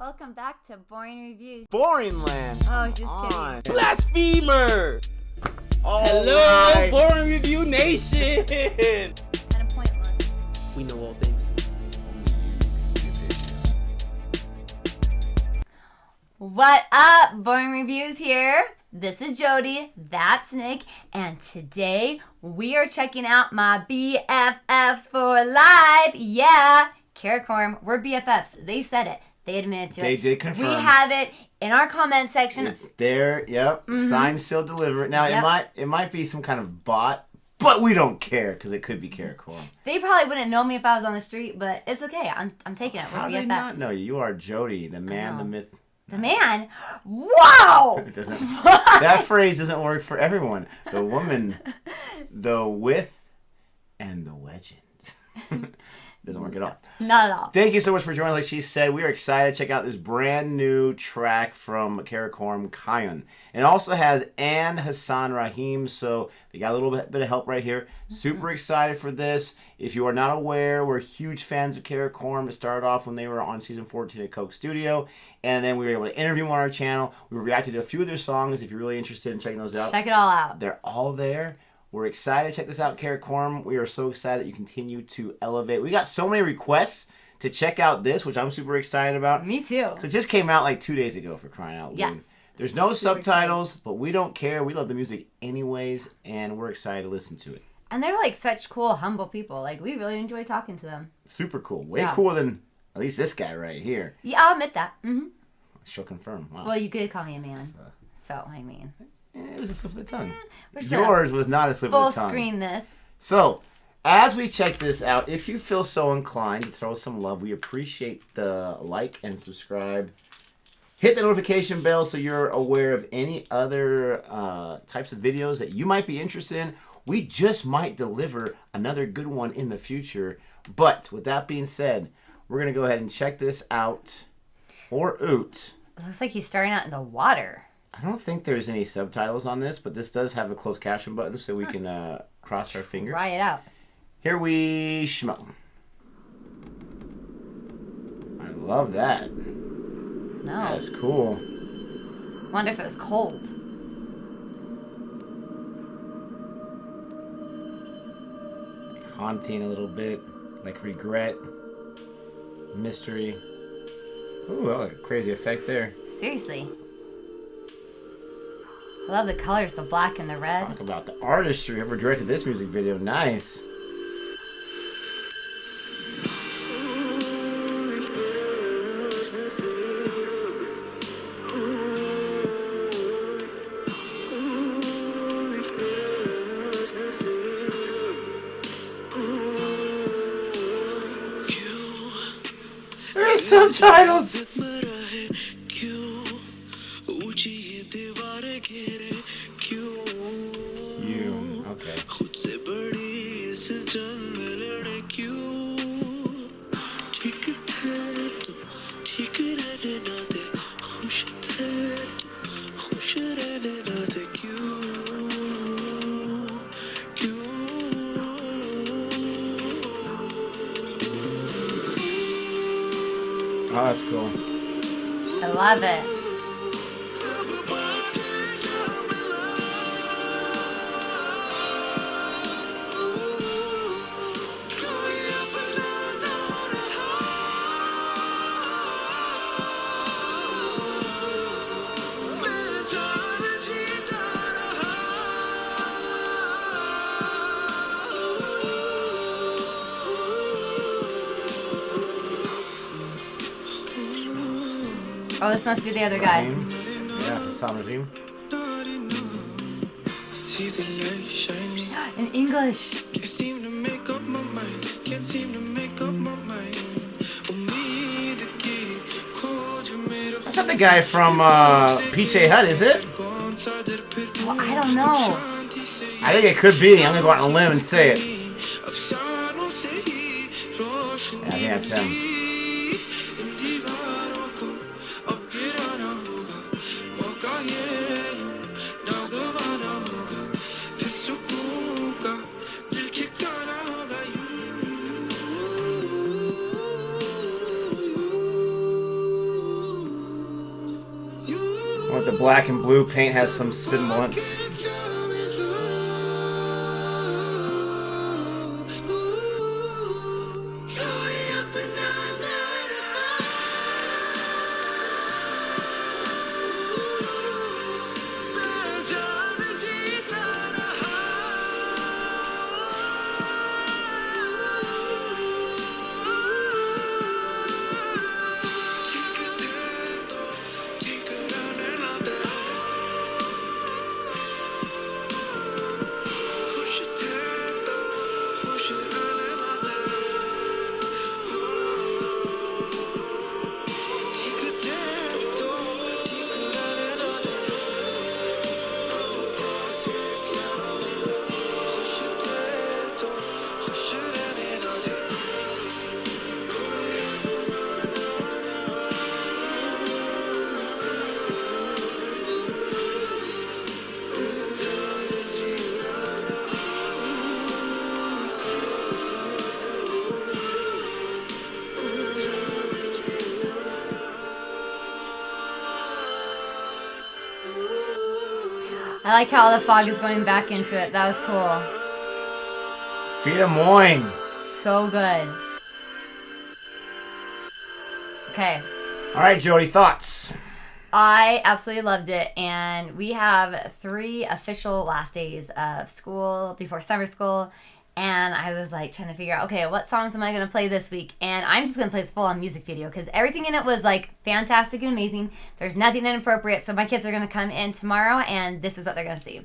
Welcome back to Boring Reviews. Boring land. Oh, just kidding. Blasphemer! Hello, right. Boring Review Nation! Kind of pointless. We know all things. What up? Boring Reviews here. This is Jodi. That's Nick. And today we are checking out my BFFs for life. Yeah. Karakoram, we're BFFs. They said it. They admitted to it. They did confirm. We have it in our comment section. It's there. Yep. Mm-hmm. Signed, sealed, delivered. Now it might be some kind of bot, but we don't care because it could be Karakoram. They probably wouldn't know me if I was on the street, but it's okay. I'm taking it. We're How do BFFs. they not know you? You are Jodi, the man, the myth. The man? Wow! It doesn't. That phrase doesn't work for everyone. The woman, the with, and the legend. Doesn't work at all. Not at all. Thank you so much for joining. Like she said, we are excited to check out this brand new track from Karakoram, Kyun. It also has Hasan Raheem, so they got a little bit of help right here. Super excited for this. If you are not aware, we're huge fans of Karakoram. It started off when they were on season 14 at Coke Studio, and then we were able to interview them on our channel. We reacted to a few of their songs. If you're really interested in checking those out, check it all out. They're all there. We're excited to check this out, Karakoram. We are so excited that you continue to elevate. We got so many requests to check out this, which I'm super excited about. Me too. So it just came out like 2 days ago, for crying out loud. Yes. There's no subtitles, but we don't care. We love the music anyways, and we're excited to listen to it. And they're like such cool, humble people. Like, we really enjoy talking to them. Super cool. Way cooler than at least this guy right here. Yeah, I'll admit that. Mm-hmm. She'll confirm. Wow. Well, you did call me a man. So, I mean. It was a slip of the tongue. Yours was not a slip of the tongue. Full screen this. So, as we check this out, if you feel so inclined to throw some love, we appreciate the like and subscribe. Hit the notification bell so you're aware of any other types of videos that you might be interested in. We just might deliver another good one in the future. But with that being said, we're going to go ahead and check this out. Or oot. It looks like he's starting out in the water. I don't think there's any subtitles on this, but this does have a closed caption button so we can cross our fingers. Try it out. Here we schmo. I love that. No. That's cool. Wonder if it was cold. Haunting a little bit, like regret, mystery. Ooh, a crazy effect there. Seriously. I love the colors, the black and the red. Talk about the artistry. Whoever directed this music video, nice. There's subtitles. Oh, that's cool. I love it. Oh, this must be the other guy. Yeah, Hasan Raheem. In English. That's not the guy from PJ Hut, is it? Well, I don't know. I think it could be. I'm going to go out on a limb and say it. Yeah, I think that's him. the black and blue paint has some semblance. I like how the fog is going back into it. That was cool. Fida Moin. So good. Okay. All right, Jody, thoughts? I absolutely loved it, and we have 3 official last days of school before summer school, and I was like trying to figure out, okay, what songs am I going to play this week? And I'm just going to play this full-on music video because everything in it was like fantastic and amazing. There's nothing inappropriate, so my kids are going to come in tomorrow, and this is what they're going to see.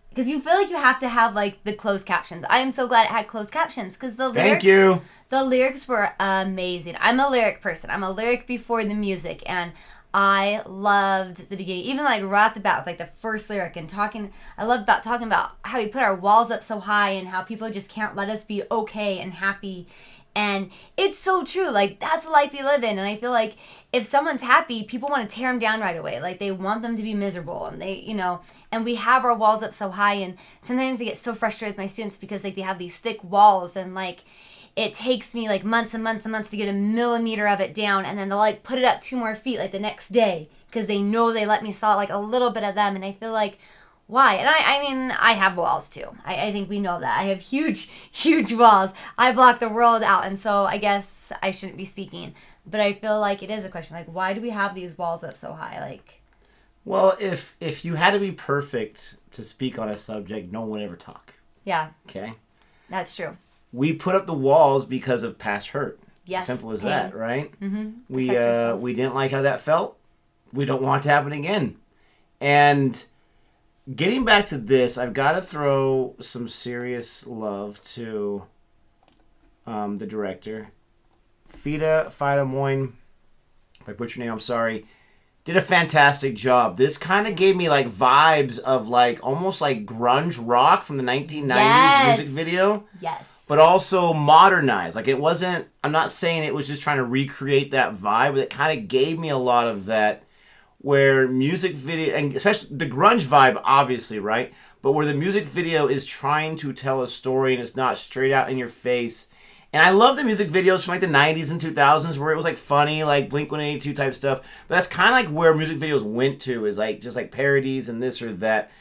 Because you feel like you have to have like the closed captions. I am so glad it had closed captions because the lyrics. Thank you. The lyrics were amazing. I'm a lyric person. I'm a lyric before the music, and I loved the beginning, even like right off the bat, with like the first lyric and talking. I love about talking about how we put our walls up so high and how people just can't let us be okay and happy. And it's so true. Like that's the life we live in. And I feel like if someone's happy, people want to tear them down right away. Like they want them to be miserable, and they, you know, and we have our walls up so high. And sometimes I get so frustrated with my students because like they have these thick walls, and like it takes me like months and months and months to get a millimeter of it down, and then they'll like put it up 2 more feet like the next day because they know they let me saw like a little bit of them. And I feel like, why? And I mean, I have walls too. I think we know that. I have huge, huge walls. I block the world out, and so I guess I shouldn't be speaking. But I feel like it is a question, like, why do we have these walls up so high? Like, well, if you had to be perfect to speak on a subject, no one would ever talk. Yeah. Okay? That's true. We put up the walls because of past hurt. Yes. Simple as pain. that, right? Mm-hmm. We didn't like how that felt. We don't want it to happen again. And getting back to this, I've got to throw some serious love to the director. Fida Moin, if I butchered your name, I'm sorry, did a fantastic job. This kind of gave me like vibes of like almost like grunge rock from the 1990s music video. Yes. But also modernized. Like it wasn't, I'm not saying it was just trying to recreate that vibe, but it kind of gave me a lot of that where music video, and especially the grunge vibe, obviously, right? But where the music video is trying to tell a story and it's not straight out in your face. And I love the music videos from like the 90s and 2000s where it was like funny, like Blink-182 type stuff. But that's kind of like where music videos went to, is like just like parodies and this or that.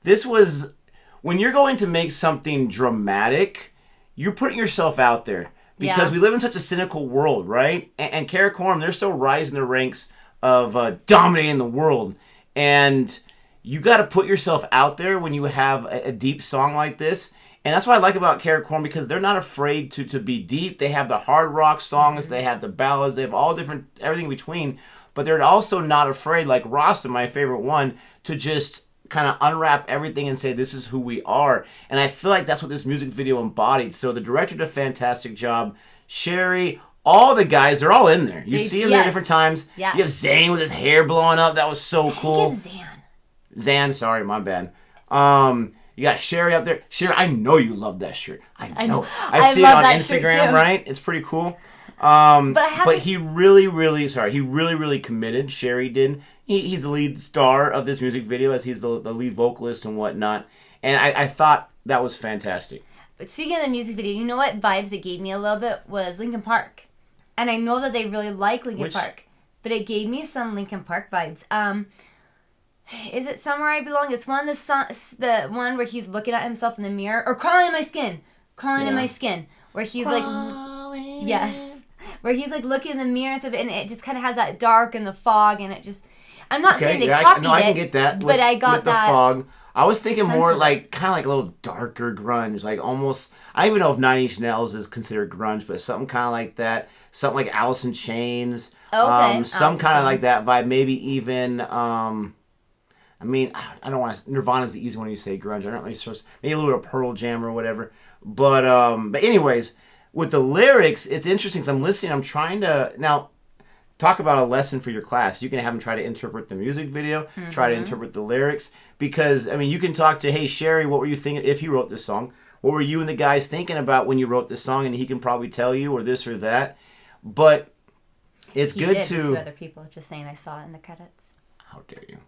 This was, when you're going to make something dramatic, you're putting yourself out there. Because we live in such a cynical world, right? And Karakoram, they're still rising the ranks of dominating the world. And you got to put yourself out there when you have a deep song like this. And that's what I like about Karakoram, because they're not afraid to be deep. They have the hard rock songs, they have the ballads, they have all different, everything in between. But they're also not afraid, like Rasta, my favorite one, to just kind of unwrap everything and say, this is who we are. And I feel like that's what this music video embodied. So the director did a fantastic job. Sherry, all the guys, they're all in there. You see them there different times. Yeah. You have Zayn with his hair blowing up. That was so cool. Zan, sorry, my bad. You got Sherry up there. Sherry, I know you love that shirt. I know. I see it on Instagram, right? It's pretty cool. But he really committed. Sherry did. He's the lead star of this music video, as he's the lead vocalist and whatnot. And I thought that was fantastic. But speaking of the music video, you know what vibes it gave me a little bit was Linkin Park. And I know that they really like Linkin Park. But it gave me some Linkin Park vibes. Is it Somewhere I Belong? It's one of the one where he's looking at himself in the mirror. Or Crawling in My Skin. Crawling in My Skin. Where he's Crawling. yes. Where he's like looking in the mirror and stuff, and it just kind of has that dark and the fog, and it just... I'm not saying they copied I can get that. but I got with that. The fog. I was thinking more sensitive. like kind of like a little darker grunge, like almost. I don't even know if Nine Inch Nails is considered grunge, but something kind of like that. Something like Alice in Chains. Okay. Some kind of like that vibe. Maybe even. I mean, I don't want to. Nirvana's the easy one you say grunge. I don't really source. Maybe a little bit of Pearl Jam or whatever. But anyways, with the lyrics, it's interesting because I'm listening. I'm trying to now. Talk about a lesson for your class. You can have them try to interpret the music video, try to interpret the lyrics. Because, I mean, you can talk to, hey, Sherry, what were you thinking if you wrote this song? What were you and the guys thinking about when you wrote this song? And he can probably tell you, or this or that. But it's He good did to... other people, just saying I saw it in the credits. How dare you.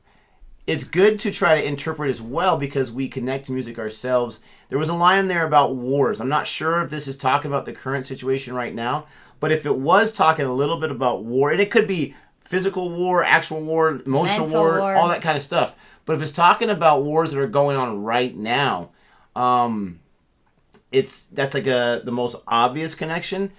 It's good to try to interpret as well because we connect to music ourselves. There was a line there about wars. I'm not sure if this is talking about the current situation right now, but if it was talking a little bit about war, and it could be physical war, actual war, emotional war, all that kind of stuff. But if it's talking about wars that are going on right now, that's like the most obvious connection.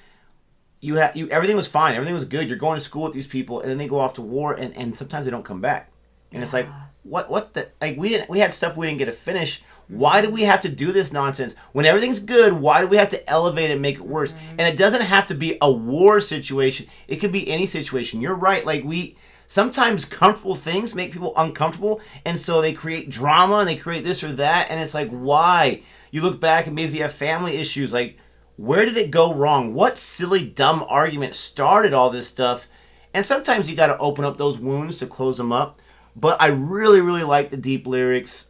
Everything was fine, everything was good. You're going to school with these people, and then they go off to war, and sometimes they don't come back. And it's like, what the, like, we had stuff we didn't get to finish. Why do we have to do this nonsense? When everything's good, why do we have to elevate it and make it worse? And it doesn't have to be a war situation. It could be any situation. You're right. Like, sometimes comfortable things make people uncomfortable, and so they create drama, and they create this or that, and it's like, why? You look back, and maybe if you have family issues, like, where did it go wrong? What silly, dumb argument started all this stuff? And sometimes you got to open up those wounds to close them up. But I really, really like the deep lyrics.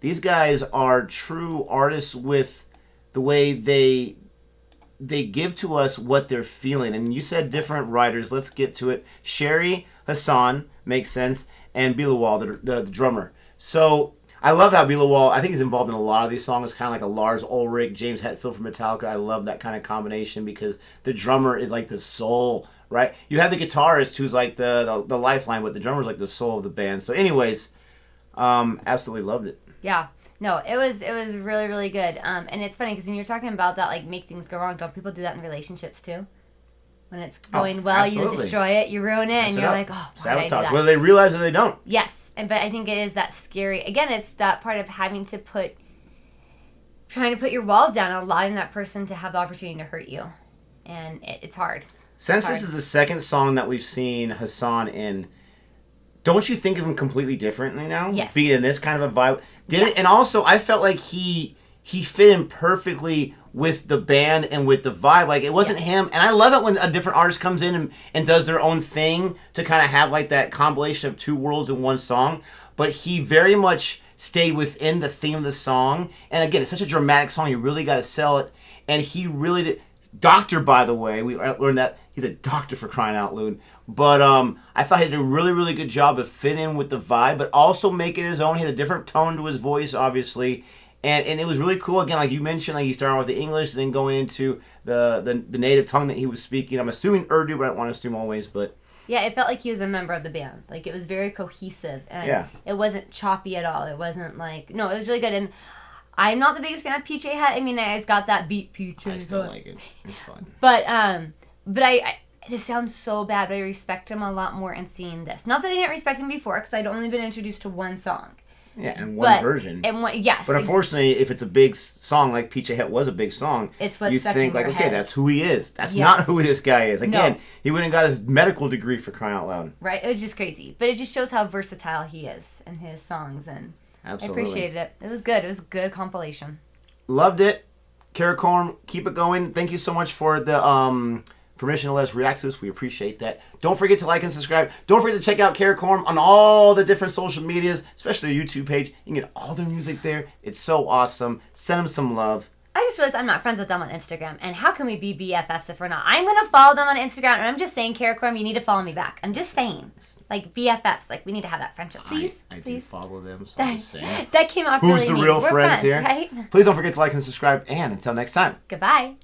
These guys are true artists with the way they give to us what they're feeling. And you said different writers. Let's get to it. Sherry, Hasan, makes sense, and Bilawal, the drummer. So I love how Bilawal, I think he's involved in a lot of these songs, kind of like a Lars Ulrich, James Hetfield from Metallica. I love that kind of combination because the drummer is like the soul, right? You have the guitarist who's like the lifeline, but the drummer's like the soul of the band. So anyways, absolutely loved it. Yeah. No, it was really, really good. And it's funny because when you're talking about that, like, make things go wrong, don't people do that in relationships too? When it's going well, absolutely. you destroy it, you ruin it, and you're like, oh, why did I do sabotage. that? Whether they realize it or they don't. Yes. But I think it is that scary. Again, it's that part of having to trying to put your walls down and allowing that person to have the opportunity to hurt you. And it's hard. Since this is the second song that we've seen Hasan in, don't you think of him completely differently now? Yes. Being in this kind of a vibe. And also, I felt like he fit in perfectly with the band and with the vibe. Like, it wasn't him. And I love it when a different artist comes in and does their own thing to kind of have like that compilation of two worlds in one song. But he very much stayed within the theme of the song. And again, it's such a dramatic song. You really got to sell it. And he really did. Doctor, by the way, we learned that he's a doctor, for crying out loud. But I thought he did a really, really good job of fitting in with the vibe, but also making it his own. He had a different tone to his voice, obviously. And it was really cool. Again, like you mentioned, like he started with the English, then going into the native tongue that he was speaking. I'm assuming Urdu, but I don't want to assume always. But yeah, it felt like he was a member of the band. Like, it was very cohesive. And it wasn't choppy at all. It wasn't like... No, it was really good. And I'm not the biggest fan of PJ Hat. I mean, it's got that beat, PJ. I still like it. It's fun. But I it sounds so bad, but I respect him a lot more in seeing this. Not that I didn't respect him before, because I'd only been introduced to one song. Yeah, and one version. And one, yes. But unfortunately, if it's a big song, like Peach Het was a big song, it's what's you stuck think, in your like, okay, head. that's who he is. That's not who this guy is. Again, No. he went and got his medical degree, for crying out loud. Right? It was just crazy. But it just shows how versatile he is in his songs. And Absolutely. I appreciated it. It was good. It was a good compilation. Loved it. Karakoram, keep it going. Thank you so much for the permission to let us react to this. We appreciate that. Don't forget to like and subscribe. Don't forget to check out Karakoram on all the different social medias, especially their YouTube page. You can get all their music there. It's so awesome. Send them some love. I just realized I'm not friends with them on Instagram. And how can we be BFFs if we're not? I'm going to follow them on Instagram. And I'm just saying, Karakoram, you need to follow me back. I'm just saying. Like, BFFs. Like, we need to have that friendship. Please? I do please. follow them, so I'm just saying. That came off Who's really the neat. real We're friends here? Right? Please don't forget to like and subscribe. And until next time. Goodbye.